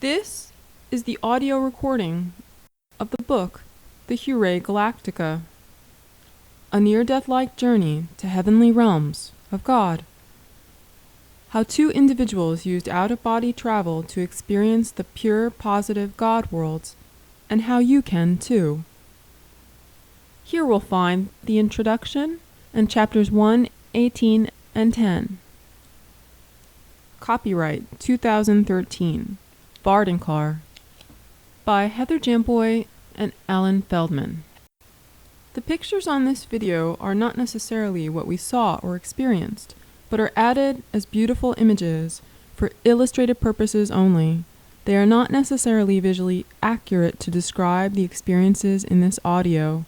This is the audio recording of the book, The Hure Galactica, a near-death-like journey to heavenly realms of God. How two individuals used out-of-body travel to experience the pure, positive God worlds, and how you can too. Here we'll find the introduction and chapters 1, 18, and 10. Copyright 2013. Bardenkar by Heather Jamboy and Alan Feldman. The pictures on this video are not necessarily what we saw or experienced, but are added as beautiful images for illustrative purposes only. They are not necessarily visually accurate to describe the experiences in this audio.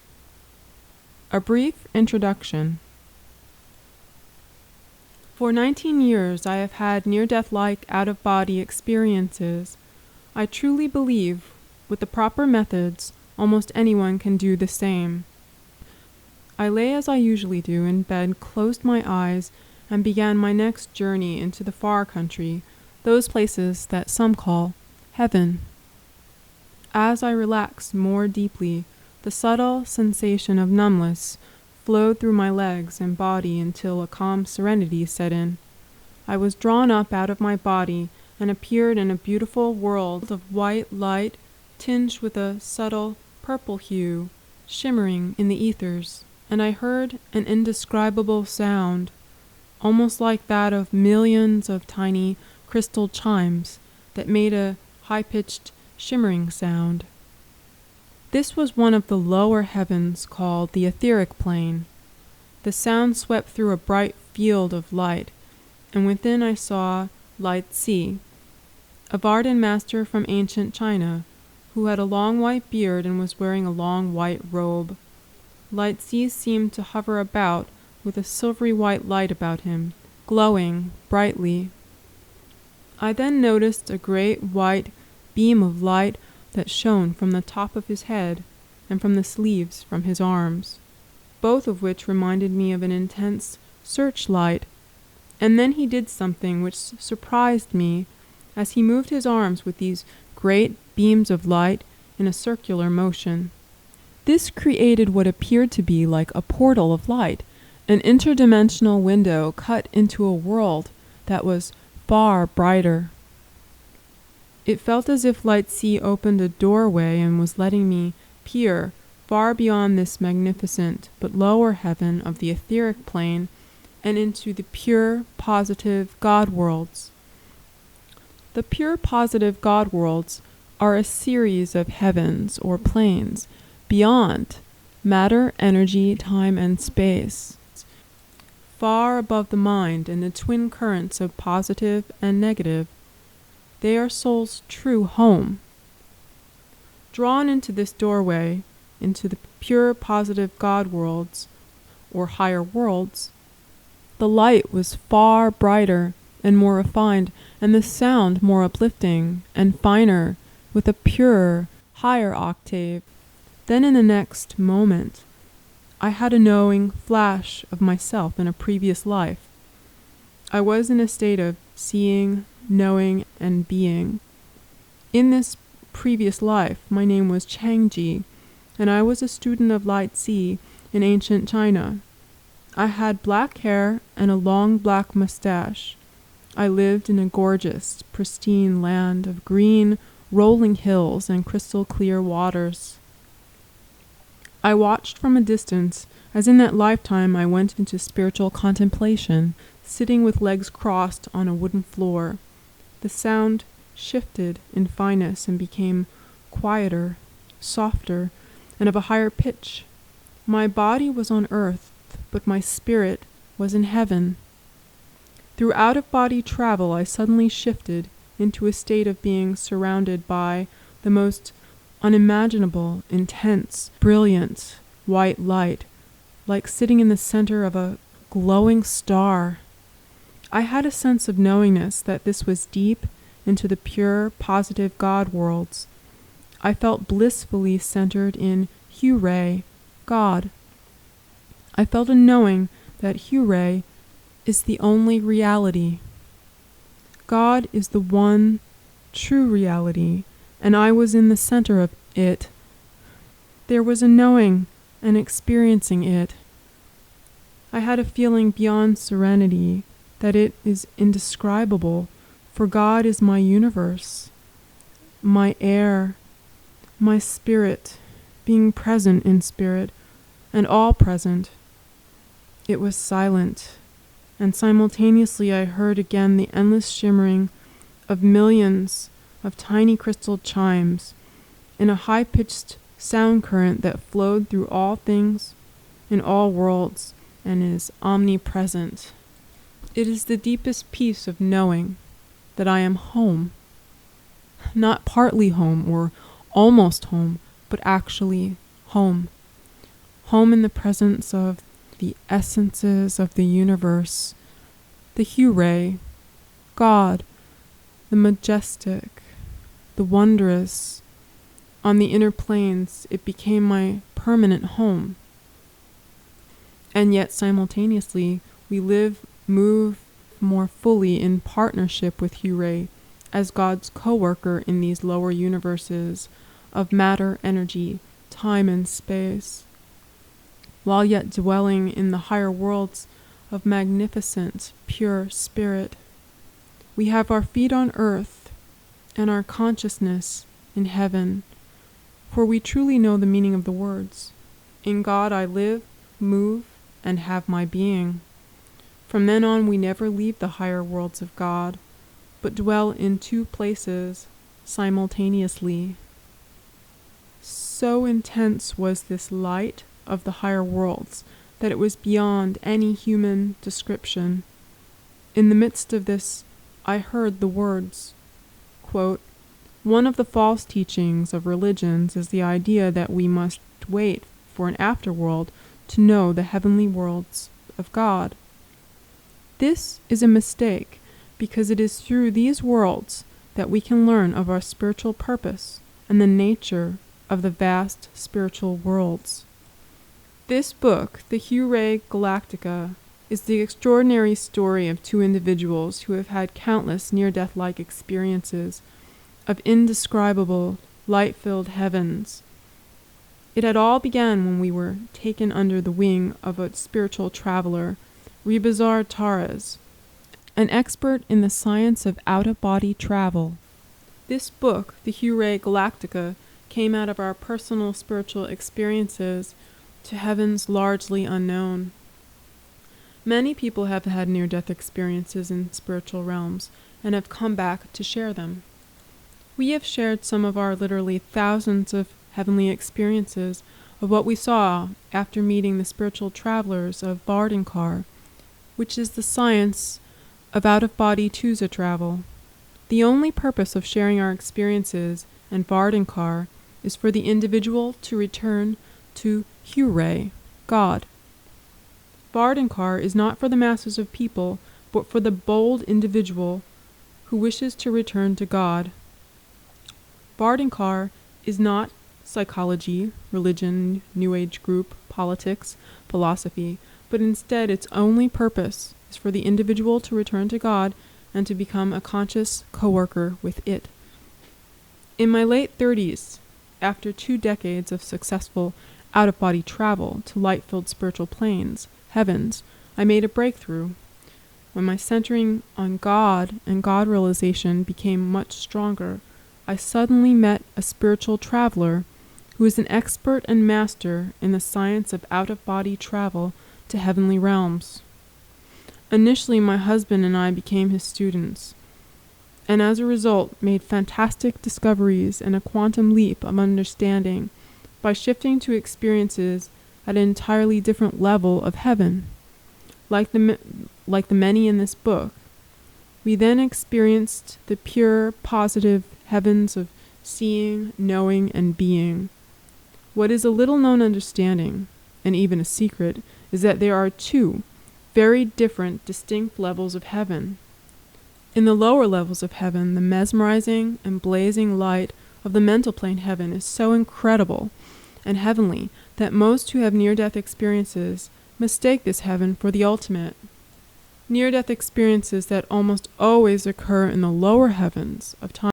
A brief introduction. For 19 years I have had near-death-like out-of-body experiences. I truly believe, with the proper methods, almost anyone can do the same. I lay as I usually do in bed, closed my eyes, and began my next journey into the far country, those places that some call heaven. As I relaxed more deeply, the subtle sensation of numbness flowed through my legs and body until a calm serenity set in. I was drawn up out of my body and appeared in a beautiful world of white light tinged with a subtle purple hue, shimmering in the ethers, and I heard an indescribable sound, almost like that of millions of tiny crystal chimes that made a high-pitched, shimmering sound. This was one of the lower heavens called the Etheric Plane. The sound swept through a bright field of light, and within I saw Lai Tsi, a Vardan master from ancient China, who had a long white beard and was wearing a long white robe. Lai Tsi seemed to hover about with a silvery white light about him, glowing brightly. I then noticed a great white beam of light that shone from the top of his head and from the sleeves from his arms, both of which reminded me of an intense searchlight. And then he did something which surprised me as he moved his arms with these great beams of light in a circular motion. This created what appeared to be like a portal of light, an interdimensional window cut into a world that was far brighter. It felt as if Lai Tsi opened a doorway and was letting me peer far beyond this magnificent but lower heaven of the etheric plane and into the pure, positive God worlds. The pure, positive God worlds are a series of heavens or planes beyond matter, energy, time, and space, far above the mind and the twin currents of positive and negative. They are soul's true home. Drawn into this doorway, into the pure, positive God worlds, or higher worlds, the light was far brighter and more refined, and the sound more uplifting and finer, with a purer, higher octave. Then in the next moment, I had a knowing flash of myself in a previous life. I was in a state of seeing, knowing, and being. In this previous life, my name was Changji, and I was a student of Lai Tsi in ancient China. I had black hair and a long black mustache. I lived in a gorgeous, pristine land of green, rolling hills and crystal-clear waters. I watched from a distance, as in that lifetime I went into spiritual contemplation, sitting with legs crossed on a wooden floor. The sound shifted in fineness and became quieter, softer, and of a higher pitch. My body was on earth, but my spirit was in heaven. Through out-of-body travel, I suddenly shifted into a state of being surrounded by the most unimaginable, intense, brilliant, white light, like sitting in the center of a glowing star. I had a sense of knowingness that this was deep into the pure, positive God worlds. I felt blissfully centered in Hure, God. I felt a knowing that Hure is the only reality. God is the one true reality, and I was in the center of it. There was a knowing and experiencing it. I had a feeling beyond serenity that it is indescribable, for God is my universe, my air, my spirit, being present in spirit, and all present. It was silent, and simultaneously I heard again the endless shimmering of millions of tiny crystal chimes in a high-pitched sound current that flowed through all things in all worlds and is omnipresent. It is the deepest peace of knowing that I am home, not partly home or almost home, but actually home. Home in the presence of the essences of the universe, the Hu-Ray, God, the majestic, the wondrous. On the inner planes, it became my permanent home. And yet simultaneously, we live, move more fully in partnership with Hu-Ray as God's co-worker in these lower universes of matter, energy, time, and space, while yet dwelling in the higher worlds of magnificent, pure spirit. We have our feet on earth and our consciousness in heaven, for we truly know the meaning of the words. In God I live, move, and have my being. From then on we never leave the higher worlds of God, but dwell in two places simultaneously. So intense was this light of the higher worlds that it was beyond any human description. In the midst of this, I heard the words, quote, "One of the false teachings of religions is the idea that we must wait for an afterworld to know the heavenly worlds of God. This is a mistake, because it is through these worlds that we can learn of our spiritual purpose and the nature of the vast spiritual worlds." This book, the Hu-Ray Galactica, is the extraordinary story of two individuals who have had countless near-death-like experiences of indescribable, light-filled heavens. It had all begun when we were taken under the wing of a spiritual traveler, Rebazar Taraz, an expert in the science of out-of-body travel. This book, the Hu-Ray Galactica, came out of our personal spiritual experiences to heavens largely unknown. Many people have had near-death experiences in spiritual realms and have come back to share them. We have shared some of our literally thousands of heavenly experiences of what we saw after meeting the spiritual travelers of Bardenkar, which is the science of out-of-body Tusa travel. The only purpose of sharing our experiences in Bardenkar is for the individual to return to Hu-Ray, God. Bardenkar is not for the masses of people, but for the bold individual who wishes to return to God. Bardenkar is not psychology, religion, New Age group, politics, philosophy, but instead its only purpose is for the individual to return to God and to become a conscious co-worker with it. In my late 30s, after 2 decades of successful out-of-body travel to light-filled spiritual planes, heavens, I made a breakthrough. When my centering on God and God realization became much stronger, I suddenly met a spiritual traveler who is an expert and master in the science of out-of-body travel to heavenly realms. Initially, my husband and I became his students, and as a result made fantastic discoveries and a quantum leap of understanding by shifting to experiences at an entirely different level of heaven. Like the many in this book, we then experienced the pure, positive heavens of seeing, knowing, and being. What is a little-known understanding, and even a secret, is that there are 2 very different, distinct levels of heaven. In the lower levels of heaven, the mesmerizing and blazing light of the mental plane heaven is so incredible and heavenly that most who have near-death experiences mistake this heaven for the ultimate. Near-death experiences that almost always occur in the lower heavens of time